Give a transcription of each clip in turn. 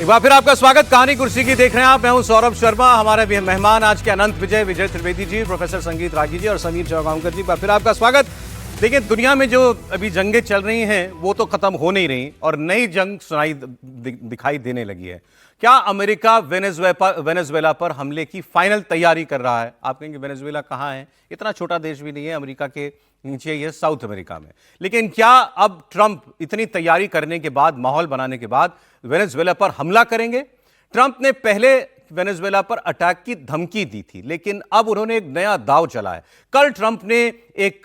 बार फिर आपका स्वागत कहानी कुर्सी की देख रहे हैं आप। मैं हूं सौरभ शर्मा। हमारे मेहमान आज के अनंत विजय त्रिवेदी जी, प्रोफेसर संगीत रागी जी और समीर चौगांवकर जी। फिर आपका स्वागत। देखिए, दुनिया में जो अभी जंगें चल रही हैं वो तो खत्म हो नहीं रही और नई जंग दिखाई देने लगी है। क्या अमेरिका वेनेजुएला पर हमले की फाइनल तैयारी कर रहा है? आप कहेंगे वेनेजुएला कहाँ है? इतना छोटा देश भी नहीं है, अमेरिका के नीचे ही है, साउथ अमेरिका में। लेकिन क्या अब ट्रंप इतनी तैयारी करने के बाद, माहौल बनाने के बाद वेनेजुएला पर हमला करेंगे? ट्रंप ने पहले वेनेजुएला पर अटैक की धमकी दी थी, लेकिन अब उन्होंने एक नया दांव चला है। कल ट्रंप ने एक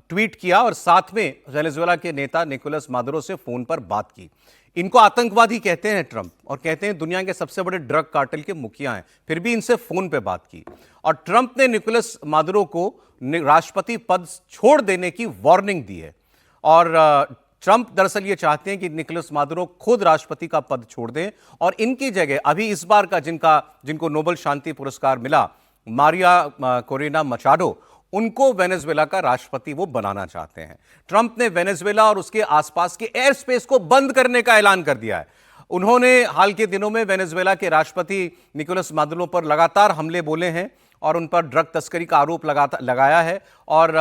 ट्वीट किया और साथ में वेनेजुएला के नेता निकोलस मादुरो से फोन पर बात की। इनको आतंकवादी कहते हैं ट्रंप, और कहते हैं दुनिया के सबसे बड़े ड्रग कार्टेल के मुखिया हैं, फिर भी इनसे फोन पे बात की। और ट्रंप ने निकोलस मादुरो को राष्ट्रपति पद छोड़ देने की वार्निंग दी है। और ट्रंप दरअसल ये चाहते हैं कि निकोलस मादुरो खुद राष्ट्रपति का पद छोड़ दें और इनकी जगह अभी इस बार का जिनको नोबेल शांति पुरस्कार मिला, मारिया कोरेना मचाडो, उनको वेनेजुएला का राष्ट्रपति वो बनाना चाहते हैं। ट्रंप ने वेनेजुएला और उसके आसपास के एयर स्पेस को बंद करने का ऐलान कर दिया है। उन्होंने हाल के दिनों में वेनेजुएला के राष्ट्रपति निकोलस मादुरो पर लगातार हमले बोले हैं और उन पर ड्रग तस्करी का आरोप लगाया है। और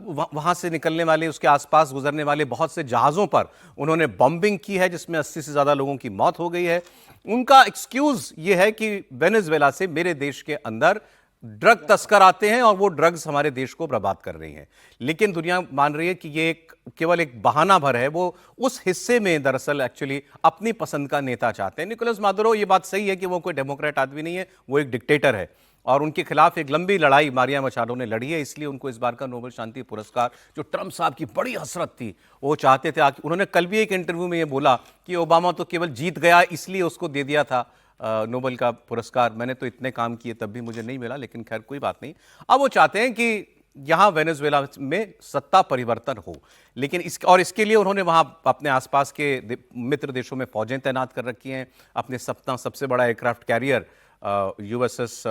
वहां से निकलने वाले, उसके आसपास गुजरने वाले बहुत से जहाज़ों पर उन्होंने बॉम्बिंग की है, जिसमें 80 से ज़्यादा लोगों की मौत हो गई है। उनका एक्सक्यूज़ ये है कि वेनेजुएला से मेरे देश के अंदर ड्रग तस्कर आते हैं और वो ड्रग्स हमारे देश को बर्बाद कर रही हैं। लेकिन दुनिया मान रही है कि ये केवल एक बहाना भर है। वो उस हिस्से में दरअसल एक्चुअली अपनी पसंद का नेता चाहते हैं। निकोलस मादुरो, ये बात सही है कि वो कोई डेमोक्रेट आदमी नहीं है, वो एक डिक्टेटर है और उनके खिलाफ एक लंबी लड़ाई मारिया मचाडो ने लड़ी है। इसलिए उनको इस बार का नोबेल शांति पुरस्कार, जो ट्रंप साहब की बड़ी हसरत थी, वो चाहते थे। उन्होंने कल भी एक इंटरव्यू में ये बोला कि ओबामा तो केवल जीत गया इसलिए उसको दे दिया था नोबेल का पुरस्कार, मैंने तो इतने काम किए तब भी मुझे नहीं मिला। लेकिन खैर कोई बात नहीं। अब वो चाहते हैं कि यहाँ वेनेजुएला में सत्ता परिवर्तन हो, लेकिन इसके लिए उन्होंने वहाँ अपने आसपास के मित्र देशों में फौजें तैनात कर रखी हैं। अपने सबसे बड़ा एयरक्राफ्ट कैरियर USS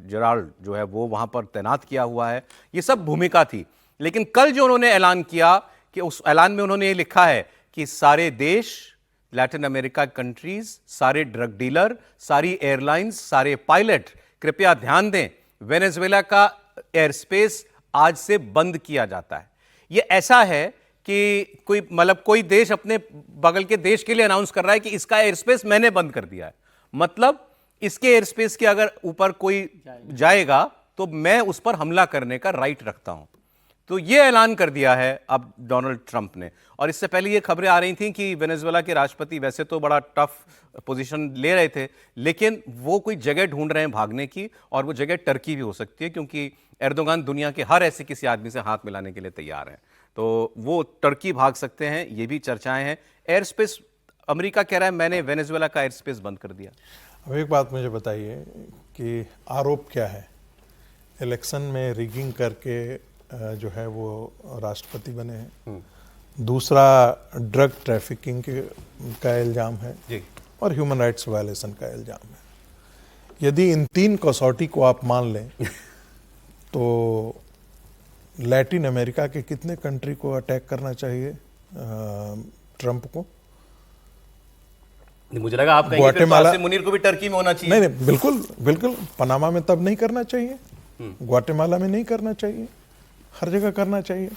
जेराल्ड जो है वो वहाँ पर तैनात किया हुआ है। ये सब भूमिका थी। लेकिन कल जो उन्होंने ऐलान किया, कि उस ऐलान में उन्होंने ये लिखा है कि सारे देश, लैटिन अमेरिका कंट्रीज, सारे ड्रग डीलर, सारी एयरलाइंस, सारे पायलट, कृपया ध्यान दें, वेनेजुएला का एयर स्पेस आज से बंद किया जाता है। ये ऐसा है कि कोई देश अपने बगल के देश के लिए अनाउंस कर रहा है कि इसका एयर स्पेस मैंने बंद कर दिया है। मतलब इसके एयर स्पेस के अगर ऊपर कोई जाएगा तो मैं उस पर हमला करने का राइट रखता हूं। तो यह ऐलान कर दिया है अब डोनाल्ड ट्रंप ने। और इससे पहले ये खबरें आ रही थी कि वेनेजुएला के राष्ट्रपति वैसे तो बड़ा टफ पोजीशन ले रहे थे, लेकिन वो कोई जगह ढूंढ रहे हैं भागने की, और वो जगह टर्की भी हो सकती है, क्योंकि एर्दोगान दुनिया के हर ऐसे किसी आदमी से हाथ मिलाने के लिए तैयार हैं। तो वो टर्की भाग सकते हैं, ये भी चर्चाएं हैं। एयर स्पेस, अमेरिका कह रहा है मैंने वेनेजुएला का एयर स्पेस बंद कर दिया। अब एक बात मुझे बताइए कि आरोप क्या है? इलेक्शन में रिगिंग करके जो है वो राष्ट्रपति बने हैं। दूसरा, ड्रग ट्रैफिकिंग का इल्ज़ाम है जी, और ह्यूमन राइट्स वायलेशन का इल्ज़ाम है। यदि इन तीन कसौटी को आप मान लें तो लैटिन अमेरिका के कितने कंट्री को अटैक करना चाहिए ट्रंप को? मुझे लगा आप कहेंगे ग्वाटेमाला से मुनीर को भी टर्की में होना चाहिए। नहीं, बिल्कुल पनामा में तब नहीं करना चाहिए, ग्वाटेमाला में नहीं करना चाहिए, हर जगह करना चाहिए।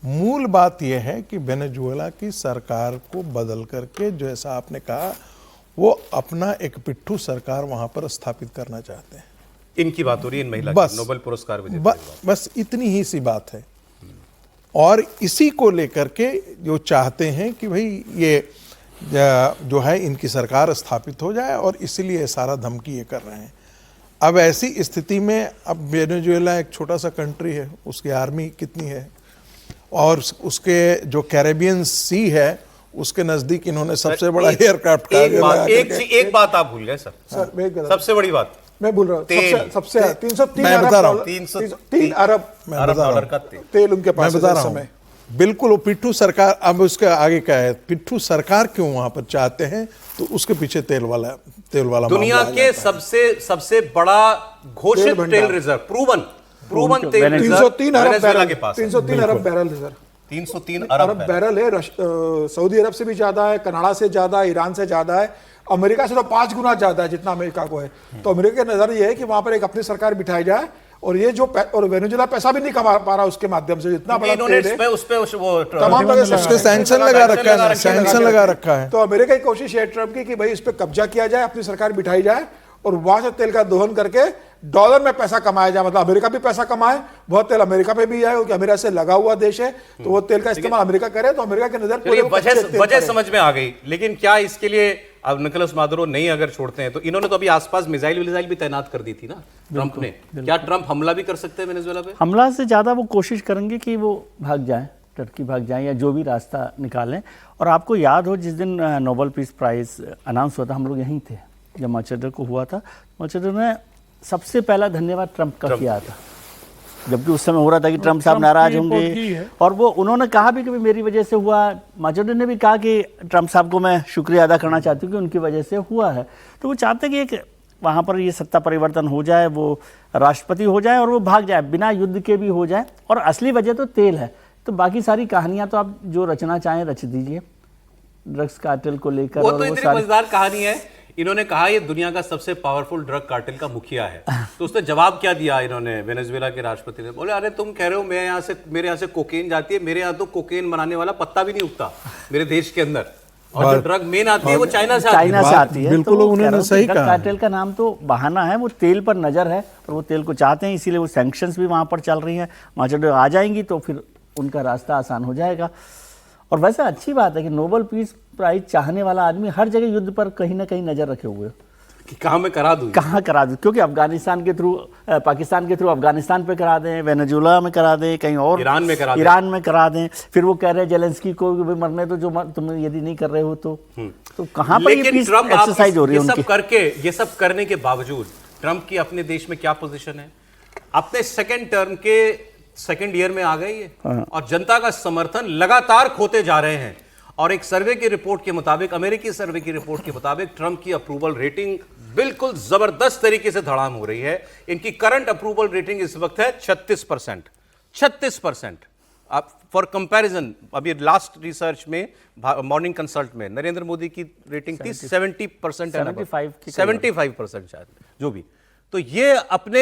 मूल बात यह है कि वेनेजुएला की सरकार को बदल करके, जैसा आपने कहा, वो अपना एक पिट्ठू सरकार वहां पर स्थापित करना चाहते हैं। इनकी बात हो रही है, इन महिला नोबेल पुरस्कार बस इतनी ही सी बात है। और इसी को लेकर के जो चाहते हैं कि भाई ये जो है इनकी सरकार स्थापित हो जाए, और इसीलिए सारा धमकी ये कर रहे हैं। अब ऐसी स्थिति में, अब वेनेजुएला एक छोटा सा कंट्री है, उसकी आर्मी कितनी है, और उसके जो कैरेबियन सी है उसके नजदीक इन्होंने सबसे बड़ा एयरक्राफ्ट एक बात आप भूल गए सर, सबसे बड़ी बात मैं बोल रहा हूँ, सबसे 303 अरब डॉलर का तेल उनके पास बता रहा हूँ। बिल्कुल, वो पिट्ठू सरकार, अब उसके आगे क्या है, पिट्ठू सरकार क्यों वहां पर चाहते हैं, तो उसके पीछे तेल वाला दुनिया के सबसे बड़ा घोषित तेल रिजर्व, प्रूवन तेल रिजर्व 303 अरब बैरल के पास, 303 अरब बैरल रिजर्व, 303 अरब बैरल है। सऊदी अरब से भी ज्यादा है, कनाडा से ज्यादा है, ईरान से ज्यादा है। अमेरिका से तो 5 गुना ज्यादा है जितना अमेरिका को है। तो अमेरिका का नजर ये है कि वहां पर एक अपनी सरकार बिठाई जाए, और ये जो और वेनेजुएला पैसा भी नहीं कमा पा रहा उसके माध्यम से, जितना बड़ा इन्होंने तेल है उस पे वो तमाम उस पे सैंक्शन लगा रखा है, सैंक्शन लगा रखा है। तो अमेरिका की कोशिश है ट्रम्प की कि भाई इस पे कब्जा किया जाए, अपनी सरकार बिठाई जाए और वहां से तेल का दोहन करके डॉलर में पैसा कमाया जाए, मतलब अमेरिका भी पैसा कमाए, बहुत तेल अमेरिका पे भी है क्योंकि अमेरिका से लगा हुआ देश है, तो वो तेल का इस्तेमाल अमेरिका करे, तो अमेरिका के नजर पूरे वजह समझ में आ गई। लेकिन क्या इसके लिए अब निकोलस मादुरो नहीं अगर छोड़ते हैं तो इन्होंने तो अभी आसपास मिसाइल भी तैनात कर दी थी ना ट्रंप ने, क्या ट्रंप हमला भी कर सकते हैं वेनेजुएला पे? हमला से ज़्यादा वो कोशिश करेंगे कि वो भाग जाएं, टर्की भाग जाएं या जो भी रास्ता निकालें। और आपको याद हो जिस दिन नोबेल पीस प्राइज अनाउंस हुआ था, हम लोग यहीं थे जब माचेडो को हुआ था। माचेडो ने सबसे पहला धन्यवाद ट्रंप का किया था, जबकि उस समय हो रहा था कि ट्रंप साहब नाराज होंगे, और वो उन्होंने कहा भी कि मेरी वजह से हुआ। माचेडो ने भी कहा कि ट्रंप साहब को मैं शुक्रिया अदा करना चाहती हूँ कि उनकी वजह से हुआ है। तो वो चाहते कि एक वहाँ पर ये सत्ता परिवर्तन हो जाए, वो राष्ट्रपति हो जाए और वो भाग जाए, बिना युद्ध के भी हो जाए। और असली वजह तो तेल है, तो बाकी सारी कहानियाँ तो आप जो रचना चाहें रच दीजिए ड्रग्स कार्टेल को लेकर। वो तो इतनी मजेदार कहानी है, इन्होंने कहा ये दुनिया का सबसे पावरफुल ड्रग कार्टेल का मुखिया है, तो उसने जवाब क्या दिया इन्होंने, वेनेजुएला के राष्ट्रपति ने बोले अरे तुम कह रहे हो मेरे यहाँ से कोकेन जाती है, मेरे यहाँ तो कोकेन बनाने वाला पत्ता भी नहीं उगता मेरे देश के अंदर, और जो ड्रग मेन आती है वो चाइना से आती है। बिल्कुल उन्होंने सही कहा। कार्टेल का नाम तो बहाना है, वो तेल पर नजर है और वो तेल को चाहते हैं, इसीलिए वो सैंक्शंस भी वहां पर चल रही हैं। माचेडो आ जाएंगी तो फिर उनका रास्ता आसान हो जाएगा। और वैसे अच्छी बात है कि नोबेल पीस प्राइज चाहने वाला आदमी हर जगह युद्ध पर कहीं ना कहीं नजर रखे हुए कि कहाँ मैं करा दूं, कहाँ करा दूं, क्योंकि अफगानिस्तान के थ्रू, पाकिस्तान के थ्रू अफगानिस्तान पे करा दें, वेनेजुएला में करा दें, कहीं और ईरान में करा दें। फिर वो कह रहे हैं जेलेंस्की को भी मरने तो, जो तुम यदि नहीं कर रहे हो तो कहाँ पर ये पीस एक्सरसाइज हो रही है उनकी? ये सब करने के बावजूद ट्रंप की अपने देश में क्या पोजीशन है? अपने सेकेंड टर्म के सेकेंड ईयर में आ गई है और जनता का समर्थन लगातार खोते जा रहे हैं। और एक सर्वे की रिपोर्ट के मुताबिक, अमेरिकी सर्वे की रिपोर्ट के मुताबिक, ट्रंप की अप्रूवल रेटिंग बिल्कुल जबरदस्त तरीके से धड़ाम हो रही है। इनकी करंट अप्रूवल रेटिंग इस वक्त है 36%। 36%। अब फॉर कंपैरिजन, अभी लास्ट रिसर्च में मॉर्निंग कंसल्ट में नरेंद्र मोदी की रेटिंग थी 70%, 75% शायद, जो भी। तो ये अपने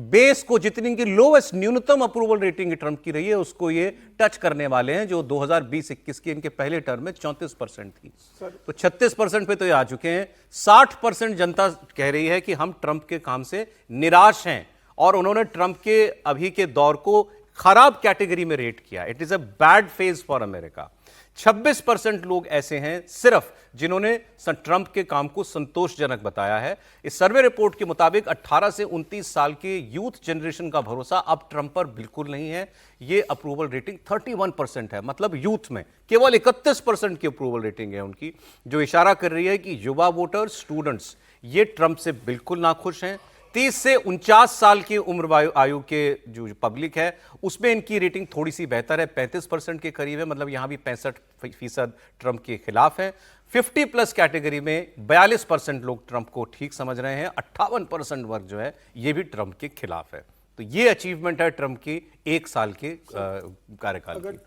बेस को, जितनी की लोवेस्ट न्यूनतम अप्रूवल रेटिंग ट्रंप की रही है, उसको ये टच करने वाले हैं, जो 2020-21 की इनके पहले टर्म में 34% थी। तो 36% पे तो ये आ चुके हैं। 60% जनता कह रही है कि हम ट्रंप के काम से निराश हैं, और उन्होंने ट्रंप के अभी के दौर को खराब कैटेगरी में रेट किया। It is a bad phase for America. 26% लोग ऐसे हैं सिर्फ जिन्होंने ट्रंप के काम को संतोषजनक बताया है। इस सर्वे रिपोर्ट के मुताबिक 18 से 29 साल के यूथ जनरेशन का भरोसा अब ट्रंप पर बिल्कुल नहीं है। ये अप्रूवल रेटिंग 31% है, मतलब यूथ में केवल 31% की अप्रूवल रेटिंग है उनकी, जो इशारा कर रही है कि युवा वोटर्स, स्टूडेंट्स, ये ट्रंप से बिल्कुल नाखुश हैं। 30 से 49 साल की उम्र आयु के जो पब्लिक है, उसमें इनकी रेटिंग थोड़ी सी बेहतर है, 35% के करीब है, मतलब यहां भी 65% ट्रंप के खिलाफ है। 50 प्लस कैटेगरी में 42% लोग ट्रंप को ठीक समझ रहे हैं, 58% वर्ग जो है ये भी ट्रंप के खिलाफ है। तो ये अचीवमेंट है ट्रंप की 1 साल के कार्यकाल की।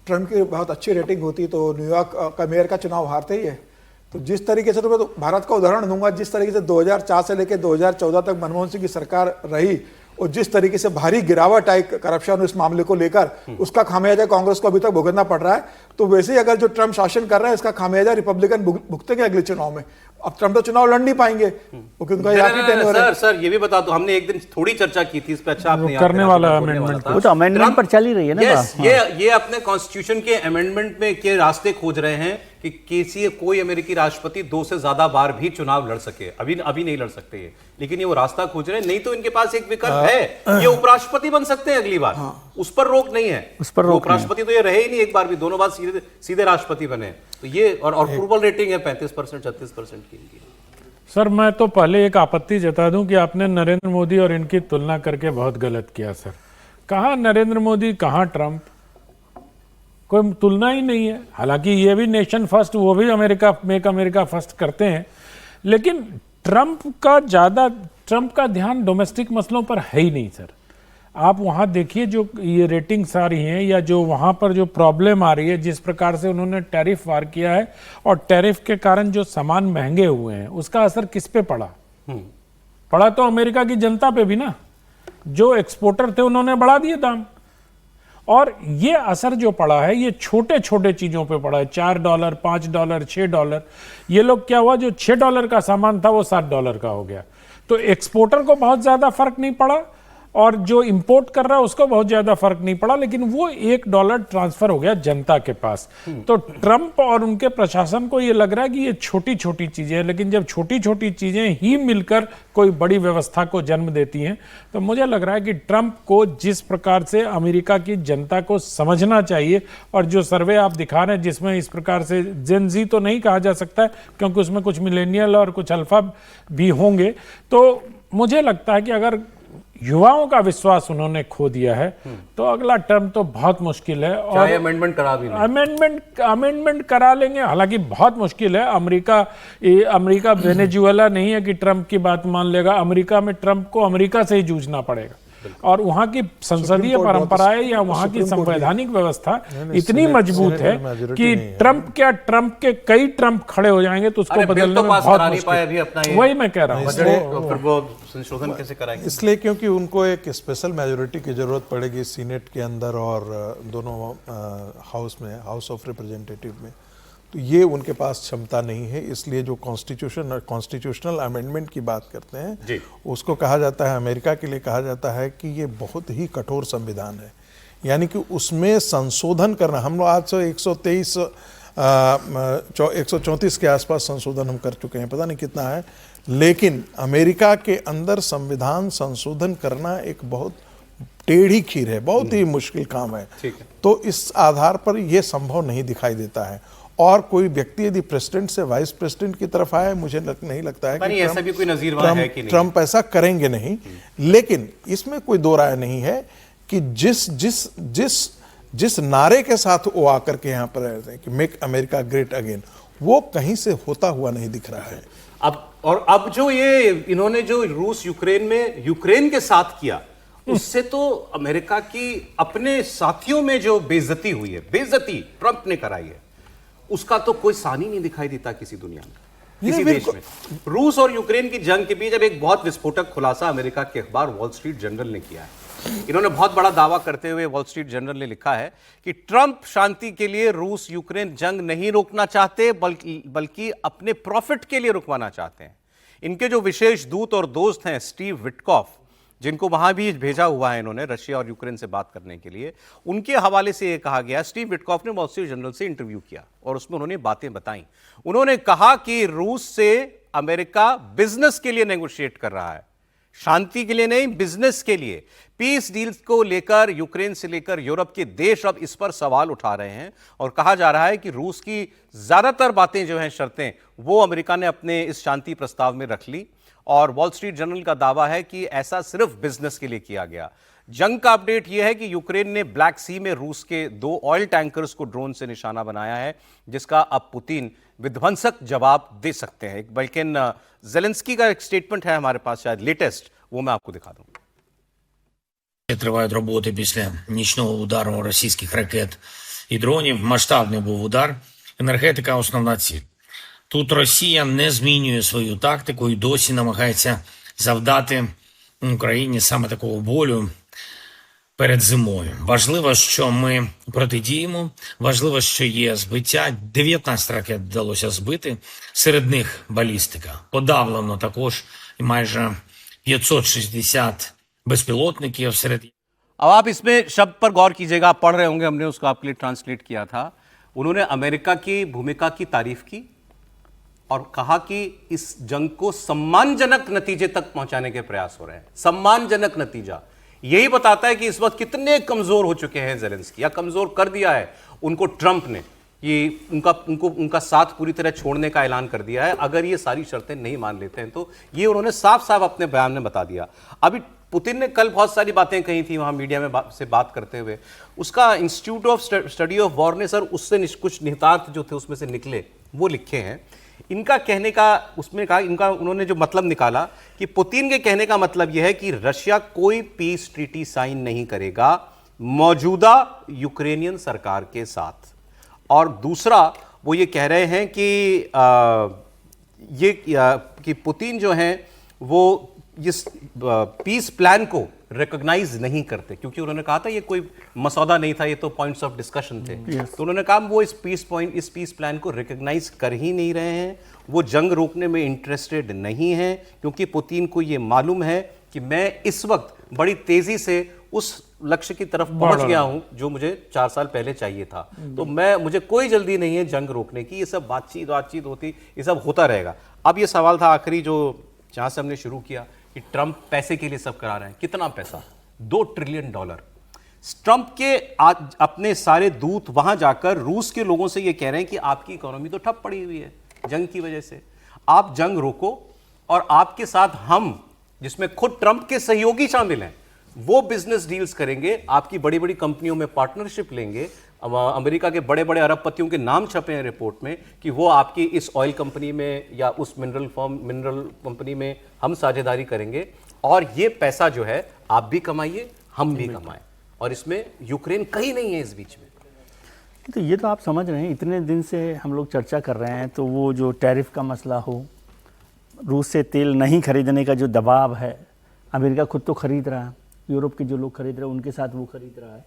ट्रंप की बहुत अच्छी रेटिंग होती तो न्यूयॉर्क का मेयर का चुनाव हारते ही है। तो जिस तरीके से, तो मैं तो भारत का उदाहरण दूंगा, जिस तरीके से 2004 से लेकर 2014 तक मनमोहन सिंह की सरकार रही, और जिस तरीके से भारी गिरावट आई करप्शन इस मामले को लेकर, उसका खामियाजा कांग्रेस को अभी तक भुगतना पड़ रहा है। तो वैसे ही अगर जो ट्रंप शासन कर रहा है, इसका खामियाजा रिपब्लिकन भुगतेंगे अगले चुनाव में। अब ट्रंप तो चुनाव लड़ नहीं पाएंगे क्योंकि उनका आखिरी टेन्योर है। सर ये भी बता दो, हमने एक दिन थोड़ी चर्चा की थी इस पे, अच्छा आपने करने वाला अमेंडमेंट, वो तो अमेंडमेंट पर चल ही रही है ना। ये अपने कॉन्स्टिट्यूशन के अमेंडमेंट में के रास्ते खोज रहे हैं कि किसी कोई अमेरिकी राष्ट्रपति 2 से ज्यादा बार भी चुनाव लड़ सके। अभी नहीं लड़ सकते ये, लेकिन ये वो रास्ता खोज रहे हैं। नहीं तो इनके पास एक विकल्प है, ये उपराष्ट्रपति बन सकते हैं अगली बार। उस पर रोक नहीं है, उस पर रोक उपराष्ट्रपति तो ये रहे ही नहीं एक बार भी, दोनों बार सीधे राष्ट्रपति बने। तो ये और अप्रूवल रेटिंग है 35%, 36% की इनकी। सर मैं तो पहले एक आपत्ति जता दूं कि आपने नरेंद्र मोदी और इनकी तुलना करके बहुत गलत किया सर। कहाँ नरेंद्र मोदी, कहाँ ट्रंप, कोई तुलना ही नहीं है। हालांकि ये भी नेशन फर्स्ट, वो भी अमेरिका, मेक अमेरिका फर्स्ट करते हैं, लेकिन ट्रंप का ध्यान डोमेस्टिक मसलों पर है ही नहीं सर। आप वहाँ देखिए जो ये रेटिंग्स आ रही हैं या जो वहाँ पर जो प्रॉब्लम आ रही है, जिस प्रकार से उन्होंने टैरिफ वार किया है और टैरिफ के कारण जो सामान महंगे हुए हैं, उसका असर किस पे पड़ा? पड़ा तो अमेरिका की जनता पे भी ना। जो एक्सपोर्टर थे उन्होंने बढ़ा दिए दाम, और ये असर जो पड़ा है ये छोटे छोटे चीजों पे पड़ा है। $4, $5, $6। ये लोग क्या हुआ, जो $6 का सामान था वो $7 का हो गया। तो एक्सपोर्टर को बहुत ज्यादा फर्क नहीं पड़ा और जो इंपोर्ट कर रहा है उसको बहुत ज्यादा फर्क नहीं पड़ा, लेकिन वो $1 ट्रांसफर हो गया जनता के पास। तो ट्रंप और उनके प्रशासन को ये लग रहा है कि ये छोटी छोटी चीजें हैं, लेकिन जब छोटी छोटी चीजें ही मिलकर कोई बड़ी व्यवस्था को जन्म देती हैं, तो मुझे लग रहा है कि ट्रंप को जिस प्रकार से अमेरिका की जनता को समझना चाहिए, और जो सर्वे आप दिखा रहे हैं जिसमें इस प्रकार से जेन जी तो नहीं कहा जा सकता है क्योंकि उसमें कुछ मिलेनियल और कुछ अल्फा भी होंगे, तो मुझे लगता है कि अगर युवाओं का विश्वास उन्होंने खो दिया है तो अगला टर्म तो बहुत मुश्किल है। और अमेंडमेंट करा भी अमेंडमेंट करा लेंगे, हालांकि बहुत मुश्किल है। अमेरिका वेनेजुएला नहीं है कि ट्रंप की बात मान लेगा। अमेरिका में ट्रंप को अमेरिका से ही जूझना पड़ेगा, और वहां की संसदीय परंपराएं या वहां की संवैधानिक व्यवस्था इतनी मजबूत है कि ट्रंप के कई ट्रंप खड़े हो जाएंगे तो उसको बदलने में बहुत मुश्किल। वही मैं कह रहा हूँ, फिर वो संशोधन कैसे कराएंगे? इसलिए क्योंकि उनको एक स्पेशल मेजोरिटी की जरूरत पड़ेगी सीनेट के अंदर और दोनों हाउस में, हाउस ऑफ रिप्रेजेंटेटिव में, तो ये उनके पास क्षमता नहीं है। इसलिए जो कॉन्स्टिट्यूशनल अमेंडमेंट की बात करते हैं उसको कहा जाता है, अमेरिका के लिए कहा जाता है कि ये बहुत ही कठोर संविधान है, यानी कि उसमें संशोधन करना। हम लोग आज से 134 के आसपास संशोधन हम कर चुके हैं, पता नहीं कितना है, लेकिन अमेरिका के अंदर संविधान संशोधन करना एक बहुत टेढ़ी खीर है, बहुत ही मुश्किल काम है। तो इस आधार पर यह संभव नहीं दिखाई देता है। और कोई व्यक्ति यदि प्रेसिडेंट से वाइस प्रेसिडेंट की तरफ आए, मुझे नहीं लगता है कि ऐसा भी कोई नजीरवार है कि नहीं? ट्रंप ऐसा करेंगे नहीं। लेकिन इसमें कोई दो राय नहीं है कि जिस नारे के साथ वो आकर के यहाँ पर रहते हैं कि मेक अमेरिका ग्रेट अगेन, वो कहीं से होता हुआ नहीं दिख रहा है। अब जो ये इन्होंने जो रूस यूक्रेन में यूक्रेन के साथ किया, उससे तो अमेरिका की अपने साथियों में जो बेइज्जती हुई है, बेइज्जती ट्रंप ने कराई है, उसका तो कोई सानी नहीं दिखाई देता किसी दुनिया में, किसी देश में। रूस और यूक्रेन की जंग के बीच अब एक बहुत विस्फोटक खुलासा अमेरिका के अखबार वॉल स्ट्रीट जर्नल ने किया है। इन्होंने बहुत बड़ा दावा करते हुए वॉल स्ट्रीट जर्नल ने लिखा है कि ट्रंप शांति के लिए रूस यूक्रेन जंग नहीं रोकना चाहते, बल्कि अपने प्रॉफिट के लिए रुकवाना चाहते हैं। इनके जो विशेष दूत और दोस्त हैं स्टीव विटकॉफ, जिनको वहां भी भेजा हुआ है इन्होंने रशिया और यूक्रेन से बात करने के लिए, उनके हवाले से यह कहा गया, स्टीव विटकॉफ ने वॉल स्ट्रीट जर्नल से इंटरव्यू किया और उसमें उन्होंने बातें बताई। उन्होंने कहा कि रूस से अमेरिका बिजनेस के लिए नेगोशिएट कर रहा है, शांति के लिए नहीं, बिजनेस के लिए। पीस डील्स को लेकर यूक्रेन से लेकर यूरोप के देश अब इस पर सवाल उठा रहे हैं और कहा जा रहा है कि रूस की ज्यादातर बातें जो हैं, शर्तें, वो अमेरिका ने अपने इस शांति प्रस्ताव में रख ली। और वॉल स्ट्रीट जर्नल का दावा है कि ऐसा सिर्फ बिजनेस के लिए किया गया। जंग का अपडेट यह है कि यूक्रेन ने ब्लैक सी में रूस के 2 ऑयल टैंकर्स को ड्रोन से निशाना बनाया है, जिसका अब पुतिन विध्वंसक जवाब दे सकते हैं। बल्कि ज़ेलेंस्की का एक स्टेटमेंट है हमारे पास, शायद लेटेस्ट, वो मैं आपको दिखा दूं। Тривають роботи після нічного удару російських ракет і дронів. Масштабний був удар. Енергетика – основна ціль. Тут Росія не змінює свою тактику і досі намагається завдати Україні саме такого болю перед зимою. Важливо, що ми протидіємо. Важливо, що є збиття. 19 ракет вдалося збити. Серед них балістика. Подавлено також майже 560 безпілотників серед. अब आप इसमें शब्द पर गौर कीजिएगा, आप पढ़ रहे होंगे, हमने उसको आपके लिए ट्रांसलेट किया था। उन्होंने अमेरिका की भूमिका की तारीफ की और कहा कि इस जंग को सम्मानजनक नतीजे तक पहुंचाने के प्रयास हो रहे हैं। सम्मानजनक नतीजा यही बताता है कि इस वक्त कितने कमजोर हो चुके हैं ज़ेलेंस्की, या कमजोर कर दिया है उनको ट्रंप ने। ये उनका साथ पूरी तरह छोड़ने का ऐलान कर दिया है अगर ये सारी शर्तें नहीं मान लेते हैं। तो ये उन्होंने साफ साफ अपने बयान में बता दिया। अभी पुतिन ने कल बहुत सारी बातें कही थी वहां मीडिया में से बात करते हुए। उसका institute of study of war ने सर उससे कुछ निहितार्थ जो थे उसमें से निकले, वो लिखे हैं। इनका कहने का उसमें कहा, इनका उन्होंने जो मतलब निकाला कि पुतिन के कहने का मतलब यह है कि रशिया कोई पीस ट्रीटी साइन नहीं करेगा मौजूदा यूक्रेनियन सरकार के साथ। और दूसरा वो ये कह रहे हैं कि कि पुतिन जो हैं वो इस पीस प्लान को रिकॉग्नाइज नहीं करते, क्योंकि उन्होंने कहा था ये कोई मसौदा नहीं था, ये तो पॉइंट्स ऑफ डिस्कशन थे। तो उन्होंने कहा वो इस पीस प्लान को रिकॉग्नाइज कर ही नहीं रहे हैं, वो जंग रोकने में इंटरेस्टेड नहीं हैं, क्योंकि पुतिन को ये मालूम है कि मैं इस वक्त बड़ी तेजी से उस लक्ष्य की तरफ पहुंच गया हूं जो मुझे 4 साल पहले चाहिए था। तो मुझे कोई जल्दी नहीं है जंग रोकने की, ये सब बातचीत होती, ये सब होता रहेगा। अब ये सवाल था आखिरी जो जहां से हमने शुरू किया कि ट्रंप पैसे के लिए सब करा रहे हैं। कितना पैसा? $2 ट्रिलियन। ट्रंप के आज अपने सारे दूत वहां जाकर रूस के लोगों से ये कह रहे हैं कि आपकी इकोनॉमी तो ठप पड़ी हुई है जंग की वजह से, आप जंग रोको और आपके साथ हम, जिसमें खुद ट्रंप के सहयोगी शामिल हैं, वो बिजनेस डील्स करेंगे, आपकी बड़ी बड़ी कंपनियों में पार्टनरशिप लेंगे। अमेरिका के बड़े बड़े अरबपतियों के नाम छपे हैं रिपोर्ट में कि वो आपकी इस ऑयल कंपनी में या उस मिनरल कंपनी में हम साझेदारी करेंगे, और ये पैसा जो है आप भी कमाइए हम भी कमाएं, और इसमें यूक्रेन कहीं नहीं है इस बीच में। तो ये तो आप समझ रहे हैं, इतने दिन से हम लोग चर्चा कर रहे हैं, तो वो जो टैरिफ का मसला हो, रूस से तेल नहीं खरीदने का जो दबाव है, अमेरिका खुद तो खरीद रहा है, यूरोप के जो लोग खरीद रहे हैं उनके साथ वो खरीद रहा है,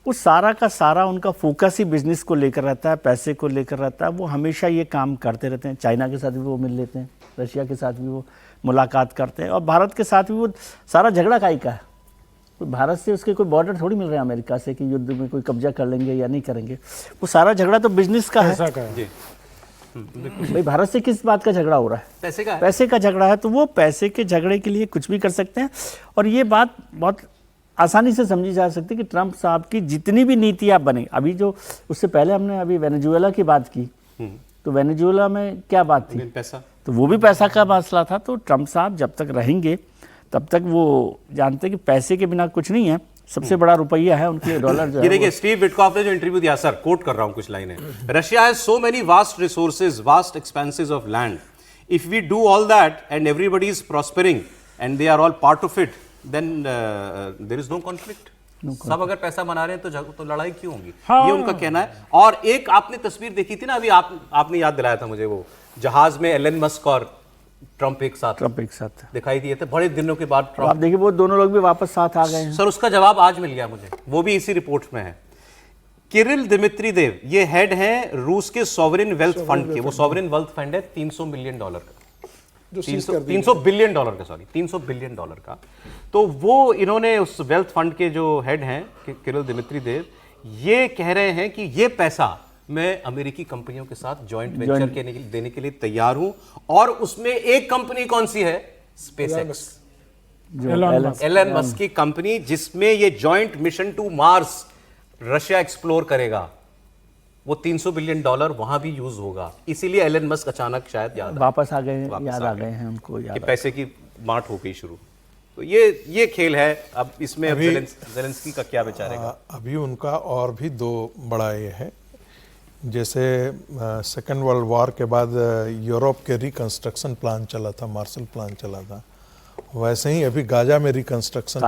वो सारा का सारा उनका फोकस ही बिजनेस को लेकर रहता है, पैसे को लेकर रहता है। वो हमेशा ये काम करते रहते हैं। चाइना के साथ भी वो मिल लेते हैं, रशिया के साथ भी वो मुलाकात करते हैं, और भारत के साथ भी वो सारा झगड़ा काई का है। तो भारत से उसके कोई बॉर्डर थोड़ी मिल रहे हैं अमेरिका से कि युद्ध में कोई कब्जा कर लेंगे या नहीं करेंगे। वो सारा झगड़ा तो बिजनेस का है। भाई भारत से किस बात का झगड़ा हो रहा है? पैसे का झगड़ा है। तो वो पैसे के झगड़े के लिए कुछ भी कर सकते हैं। और ये बात बहुत आसानी से समझी जा सकती है कि ट्रंप साहब की जितनी भी नीतियां बने, अभी जो उससे पहले हमने अभी वेनेजुएला की बात की, तो वेनेजुएला में क्या बात थी? पैसा। तो वो भी पैसा का मसला था। तो ट्रंप साहब जब तक रहेंगे तब तक वो जानते हैं कि पैसे के बिना कुछ नहीं है, सबसे बड़ा रुपया है उनके डॉलर जो है। ये देखिए स्टीव विटकॉफ ने जो इंटरव्यू दिया, सर कोट कर रहा हूं कुछ लाइनें, Russia has so many vast resources, vast expenses of land, if we do all that and everybody is prospering and they are all part of it, then there is no conflict. सब अगर पैसा बना रहे हैं तो लड़ाई क्यों होगी? ये उनका कहना है। और एक आपने तस्वीर देखी थी ना अभी, आपने याद दिलाया था मुझे, वो जहाज में एलन मस्क और ट्रंप एक साथ दिखाई दिए थे बड़े दिनों के बाद। आप देखिए वो दोनों लोग भी वापस साथ आ गए हैं। सर उसका जवाब आज मिल गया मुझे, वो भी इसी रिपोर्ट में है। किरिल दिमित्रीदेव ये हेड हैं रूस के सॉवरेन वेल्थ फंड के। वो सॉवरेन वेल्थ फंड है $300 मिलियन का, 300 बिलियन डॉलर का, सॉरी $300 बिलियन का। तो वो इन्होंने उस वेल्थ फंड के जो हेड हैं किरिल दिमित्रीदेव, ये कह रहे हैं कि ये पैसा मैं अमेरिकी कंपनियों के साथ जॉइंट वेंचर देने के लिए तैयार हूं, और उसमें एक कंपनी कौन सी है? स्पेसएक्स, एलन मस्क की कंपनी, जिसमें ये joint mission to Mars Russia explore करेगा। वो $300 बिलियन वहां भी यूज होगा। इसीलिए एलन मस्क अचानक शायद वापस आ गए हैं उनको याद, कि पैसे की बांट हो गई शुरू। तो ये खेल है। अब इसमें ज़ेलेंस्की का क्या विचारेगा? अभी उनका और भी 2 बड़ा ये है, जैसे सेकेंड वर्ल्ड वॉर के बाद यूरोप के रिकंस्ट्रक्शन प्लान चला था, मार्शल प्लान चला था, वैसे ही अभी गाजा में रिकंस्ट्रक्शन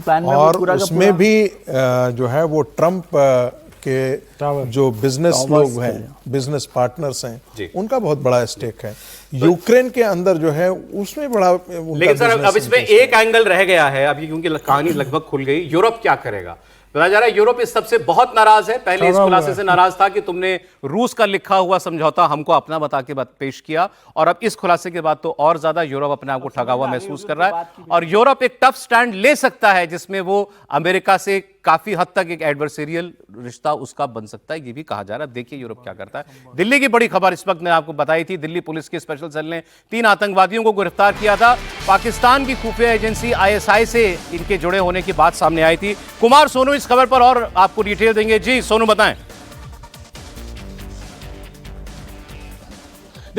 प्लान में और उसमें भी जो है वो ट्रंप के जो बिजनेस लोग हैं, बिजनेस पार्टनर्स हैं, उनका बहुत बड़ा स्टेक है। यूक्रेन के अंदर जो है उसमें बड़ा। लेकिन सर अब इसमें एक एंगल रह गया है अभी, क्योंकि कहानी लगभग खुल गई। यूरोप क्या करेगा? बताया जा रहा है यूरोप इस सबसे बहुत नाराज है। पहले इस खुलासे से नाराज था कि तुमने रूस का लिखा हुआ समझौता हमको अपना बता के पेश किया, और अब इस खुलासे के बाद तो और ज्यादा यूरोप अपने आप को ठगा हुआ महसूस कर रहा है। और यूरोप एक टफ स्टैंड ले सकता है, जिसमें वो अमेरिका से काफी हद तक एक एडवर्सेरियल रिश्ता उसका बन सकता है, ये भी कहा जा रहा है। देखिए यूरोप क्या करता है। दिल्ली की बड़ी खबर इस वक्त मैंने आपको बताई थी। दिल्ली पुलिस के स्पेशल सेल ने 3 आतंकवादियों को गिरफ्तार किया था। पाकिस्तान की खुफिया एजेंसी ISI से इनके जुड़े होने की बात सामने आई थी। कुमार सोनू इस खबर पर और आपको डिटेल देंगे। जी सोनू बताएं।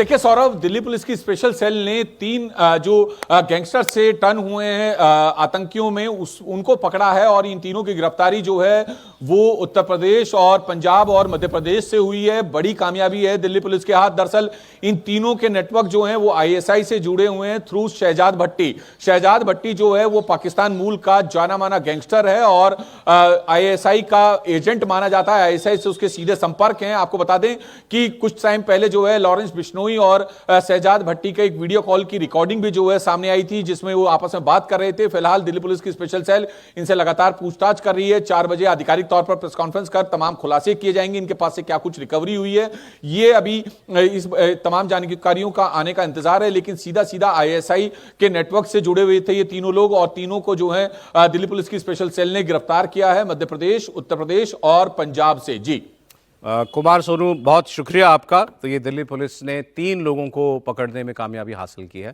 देखिए सौरभ, दिल्ली पुलिस की स्पेशल सेल ने 3 जो गैंगस्टर से टर्न हुए हैं आतंकियों में उनको पकड़ा है और इन तीनों की गिरफ्तारी जो है वो उत्तर प्रदेश और पंजाब और मध्य प्रदेश से हुई है। बड़ी कामयाबी है दिल्ली पुलिस के हाथ। दरअसल इन तीनों के नेटवर्क जो हैं वो आईएसआई से जुड़े हुए हैं थ्रू शहजाद भट्टी। शहजाद भट्टी जो है वो पाकिस्तान मूल का जाना माना गैंगस्टर है और आईएसआई का एजेंट माना जाता है। आईएसआई से उसके सीधे संपर्क हैं। आपको बता दें कि कुछ टाइम पहले जो है लॉरेंस बिश्नोई और शहजाद भट्टी का एक वीडियो कॉल की रिकॉर्डिंग भी जो है सामने आई थी, जिसमें वो आपस में बात कर रहे थे। फिलहाल दिल्ली पुलिस की स्पेशल सेल इनसे लगातार पूछताछ कर रही है। 4 बजे आधिकारिक तौर पर प्रेस कॉन्फ्रेंस कर तमाम खुलासे किए जाएंगे, इनके पास से क्या कुछ रिकवरी हुई है। ये अभी इस तमाम जानकारियों का आने का इंतजार है, लेकिन सीधा सीधा आईएसआई के नेटवर्क से जुड़े हुए थे ये तीनों लोग और तीनों को जो है दिल्ली पुलिस की स्पेशल सेल ने गिरफ्तार किया है मध्य प्रदेश, उत्तर प्रदेश और पंजाब से। जी कुमार सोनू, बहुत शुक्रिया आपका। तो ये दिल्ली पुलिस ने 3 लोगों को पकड़ने में कामयाबी हासिल की है।